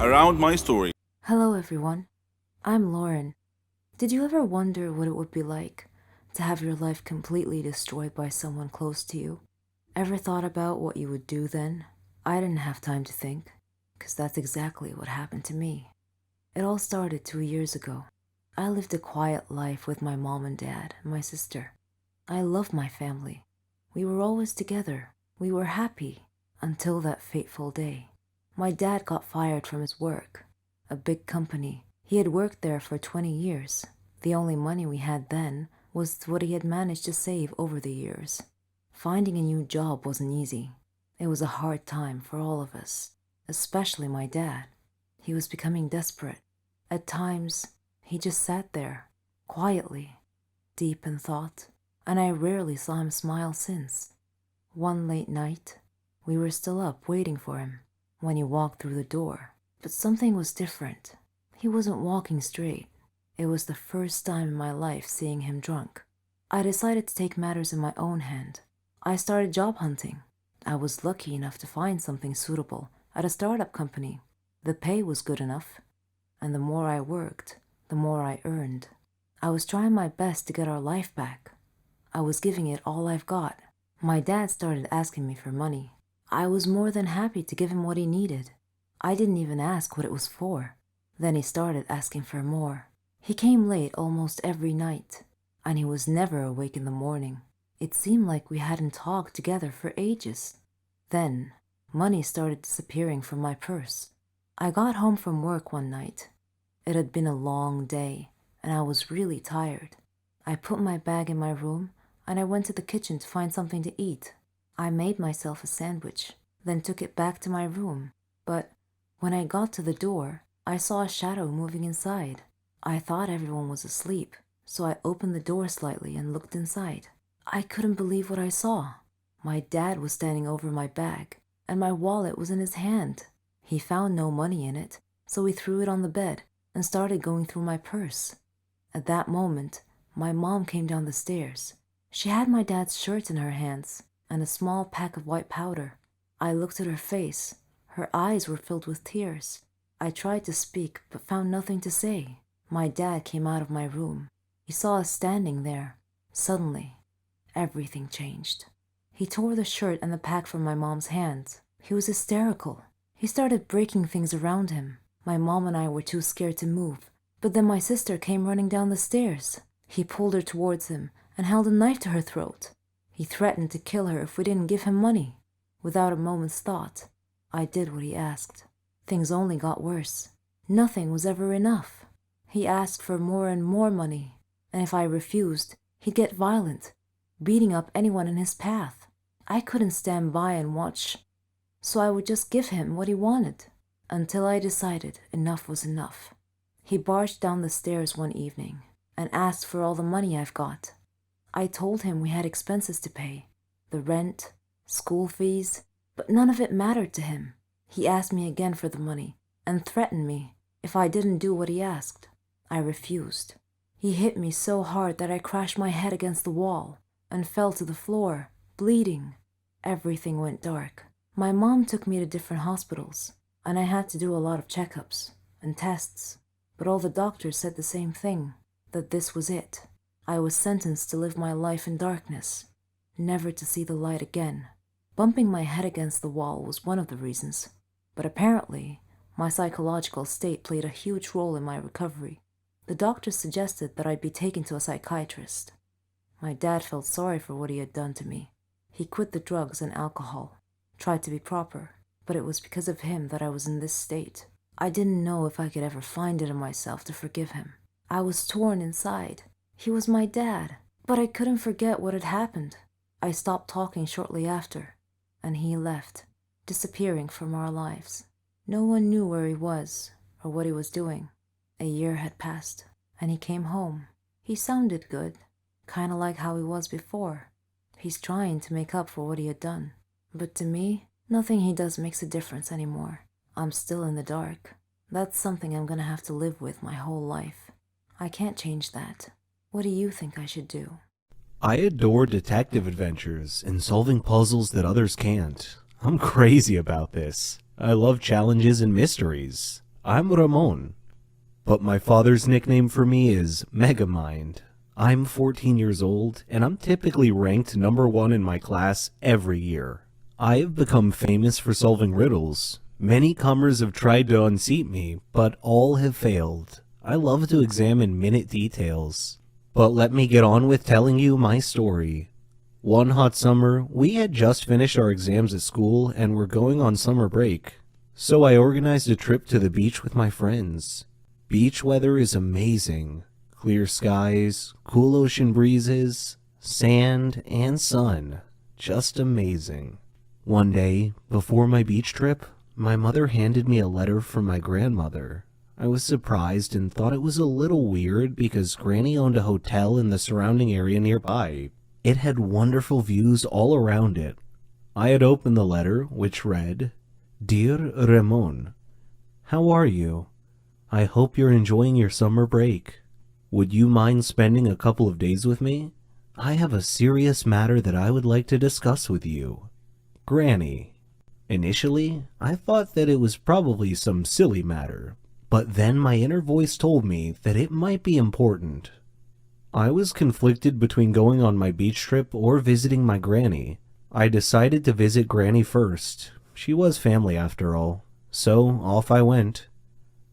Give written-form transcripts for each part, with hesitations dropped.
around my story. Hello everyone, I'm Lauren. Did you ever wonder what it would be like to have your life completely destroyed by someone close to you? Ever thought about what you would do then? I didn't have time to think, because that's exactly what happened to me. It all started 2 years ago. I lived a quiet life with my mom and dad and my sister. I loved my family. We were always together. We were happy until that fateful day. My dad got fired from his work, a big company. He had worked there for 20 years. The only money we had then was what he had managed to save over the years. Finding a new job wasn't easy. It was a hard time for all of us, especially my dad. He was becoming desperate. At times, he just sat there, quietly, deep in thought, and I rarely saw him smile since. One late night, we were still up waiting for him when he walked through the door. But something was different. He wasn't walking straight. It was the first time in my life seeing him drunk. I decided to take matters in my own hand. I started job hunting. I was lucky enough to find something suitable at a startup company. The pay was good enough, and the more I worked, the more I earned. I was trying my best to get our life back. I was giving it all I've got. My dad started asking me for money. I was more than happy to give him what he needed. I didn't even ask what it was for. Then he started asking for more. He came late almost every night, and he was never awake in the morning. It seemed like we hadn't talked together for ages. Then, money started disappearing from my purse. I got home from work one night. It had been a long day, and I was really tired. I put my bag in my room, and I went to the kitchen to find something to eat. I made myself a sandwich, then took it back to my room. But when I got to the door, I saw a shadow moving inside. I thought everyone was asleep, so I opened the door slightly and looked inside. I couldn't believe what I saw. My dad was standing over my bag, and my wallet was in his hand. He found no money in it, so he threw it on the bed and started going through my purse. At that moment, my mom came down the stairs. She had my dad's shirt in her hands and a small pack of white powder. I looked at her face. Her eyes were filled with tears. I tried to speak, but found nothing to say. My dad came out of my room. He saw us standing there. Suddenly, everything changed. He tore the shirt and the pack from my mom's hands. He was hysterical. He started breaking things around him. My mom and I were too scared to move, but then my sister came running down the stairs. He pulled her towards him and held a knife to her throat. He threatened to kill her if we didn't give him money. Without a moment's thought, I did what he asked. Things only got worse. Nothing was ever enough. He asked for more and more money, and if I refused, he'd get violent, beating up anyone in his path. I couldn't stand by and watch, so I would just give him what he wanted, until I decided enough was enough. He barged down the stairs one evening and asked for all the money I've got. I told him we had expenses to pay, the rent, school fees, but none of it mattered to him. He asked me again for the money and threatened me if I didn't do what he asked. I refused. He hit me so hard that I crashed my head against the wall and fell to the floor, bleeding. Everything went dark. My mom took me to different hospitals, and I had to do a lot of checkups and tests, but all the doctors said the same thing, that this was it. I was sentenced to live my life in darkness, never to see the light again. Bumping my head against the wall was one of the reasons, but apparently, my psychological state played a huge role in my recovery. The doctors suggested that I'd be taken to a psychiatrist. My dad felt sorry for what he had done to me. He quit the drugs and alcohol, tried to be proper, but it was because of him that I was in this state. I didn't know if I could ever find it in myself to forgive him. I was torn inside. He was my dad, but I couldn't forget what had happened. I stopped talking shortly after, and he left, disappearing from our lives. No one knew where he was or what he was doing. A year had passed, and he came home. He sounded good, kind of like how he was before. He's trying to make up for what he had done. But to me, nothing he does makes a difference anymore. I'm still in the dark. That's something I'm gonna have to live with my whole life. I can't change that. What do you think I should do? I adore detective adventures and solving puzzles that others can't. I'm crazy about this. I love challenges and mysteries. I'm Ramon, but my father's nickname for me is Megamind. I'm 14 years old, and I'm typically ranked number one in my class every year. I have become famous for solving riddles. Many comers have tried to unseat me, but all have failed. I love to examine minute details. But let me get on with telling you my story. One hot summer, we had just finished our exams at school and were going on summer break. So I organized a trip to the beach with my friends. Beach weather is amazing. Clear skies, cool ocean breezes, sand, and sun. Just amazing. One day, before my beach trip, my mother handed me a letter from my grandmother. I was surprised and thought it was a little weird because Granny owned a hotel in the surrounding area nearby. It had wonderful views all around it. I had opened the letter, which read, "Dear Ramon, how are you? I hope you're enjoying your summer break. Would you mind spending a couple of days with me? I have a serious matter that I would like to discuss with you. Granny." Initially, I thought that it was probably some silly matter, but then my inner voice told me that it might be important. I was conflicted between going on my beach trip or visiting my granny. I decided to visit Granny first. She was family after all, so off I went.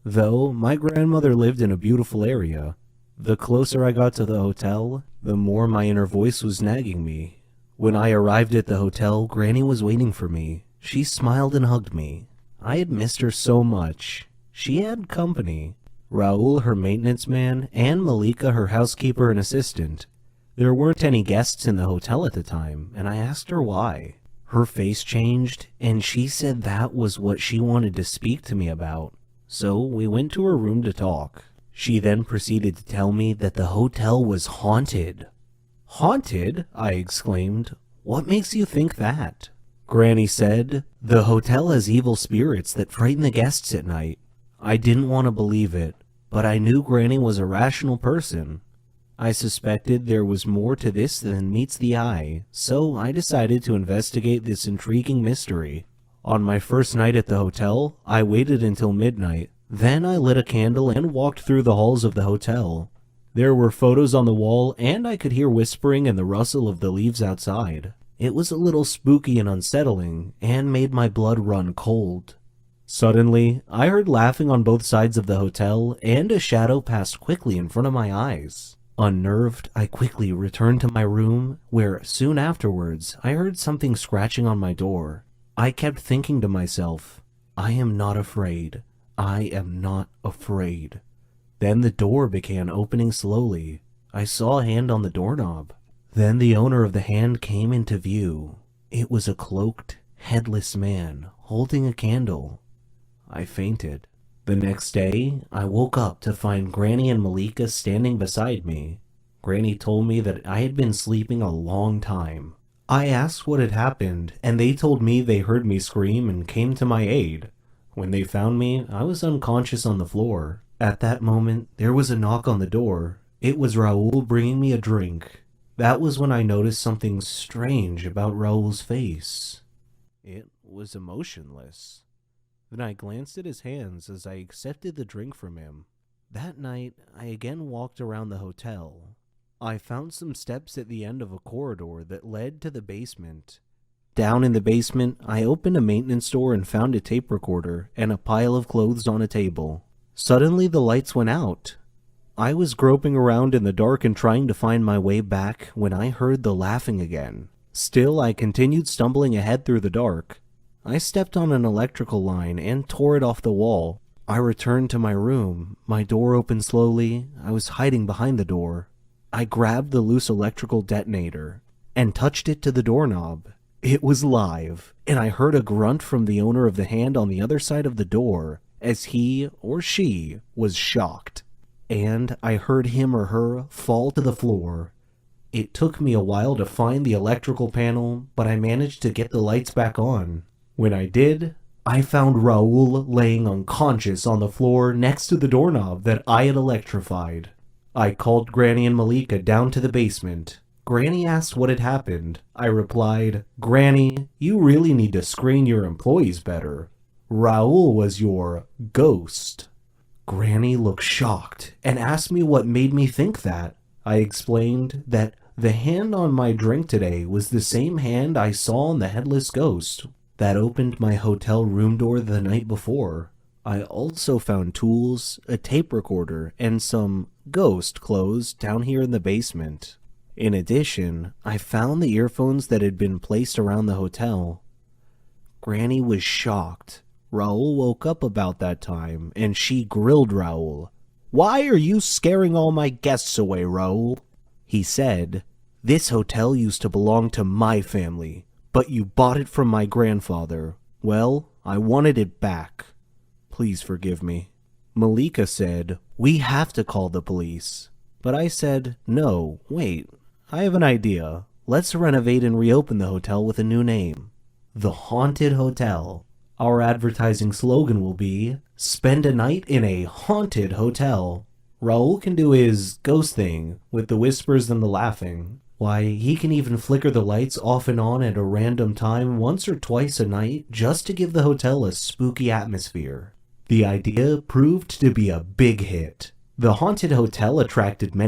Though my grandmother lived in a beautiful area, the closer I got to the hotel, the more my inner voice was nagging me. When I arrived at the hotel, Granny was waiting for me. She smiled and hugged me. I had missed her so much. She had company. Raul, her maintenance man, and Malika, her housekeeper and assistant. There weren't any guests in the hotel at the time, and I asked her why. Her face changed, and she said that was what she wanted to speak to me about. So we went to her room to talk. She then proceeded to tell me that the hotel was haunted. "Haunted?" I exclaimed. "What makes you think that?" Granny said, "The hotel has evil spirits that frighten the guests at night." I didn't want to believe it, but I knew Granny was a rational person. I suspected there was more to this than meets the eye, so I decided to investigate this intriguing mystery. On my first night at the hotel, I waited until midnight. Then I lit a candle and walked through the halls of the hotel. There were photos on the wall, and I could hear whispering and the rustle of the leaves outside. It was a little spooky and unsettling, and made my blood run cold. Suddenly, I heard laughing on both sides of the hotel, and a shadow passed quickly in front of my eyes. Unnerved, I quickly returned to my room, where soon afterwards I heard something scratching on my door. I kept thinking to myself, I am not afraid. I am not afraid. Then the door began opening slowly. I saw a hand on the doorknob. Then the owner of the hand came into view. It was a cloaked, headless man holding a candle. I fainted. The next day, I woke up to find Granny and Malika standing beside me. Granny told me that I had been sleeping a long time. I asked what had happened, and they told me they heard me scream and came to my aid. When they found me, I was unconscious on the floor. At that moment, there was a knock on the door. It was Raul bringing me a drink. That was when I noticed something strange about Raul's face. It was emotionless. Then I glanced at his hands as I accepted the drink from him. That night, I again walked around the hotel. I found some steps at the end of a corridor that led to the basement. Down in the basement, I opened a maintenance door and found a tape recorder and a pile of clothes on a table. Suddenly, the lights went out. I was groping around in the dark and trying to find my way back when I heard the laughing again. Still, I continued stumbling ahead through the dark. I stepped on an electrical line and tore it off the wall. I returned to my room. My door opened slowly. I was hiding behind the door. I grabbed the loose electrical detonator and touched it to the doorknob. It was live, and I heard a grunt from the owner of the hand on the other side of the door as he or she was shocked. And I heard him or her fall to the floor. It took me a while to find the electrical panel, but I managed to get the lights back on. When I did, I found Raul laying unconscious on the floor next to the doorknob that I had electrified. I called Granny and Malika down to the basement. Granny asked what had happened. I replied, "Granny, you really need to screen your employees better." Raoul was your ghost. Granny looked shocked and asked me what made me think that. I explained that the hand on my drink today was the same hand I saw on the headless ghost that opened my hotel room door the night before. I also found tools, a tape recorder, and some ghost clothes down here in the basement. In addition, I found the earphones that had been placed around the hotel. Granny was shocked. Raoul woke up about that time, and she grilled Raoul. "Why are you scaring all my guests away, Raoul?" He said, "This hotel used to belong to my family, but you bought it from my grandfather. Well, I wanted it back. Please forgive me." Malika said, "We have to call the police." But I said, "No, wait, I have an idea. Let's renovate and reopen the hotel with a new name. The Haunted Hotel. Our advertising slogan will be, spend a night in a haunted hotel." Raoul can do his ghost thing with the whispers and the laughing. Why, he can even flicker the lights off and on at a random time once or twice a night just to give the hotel a spooky atmosphere. The idea proved to be a big hit. The haunted hotel attracted many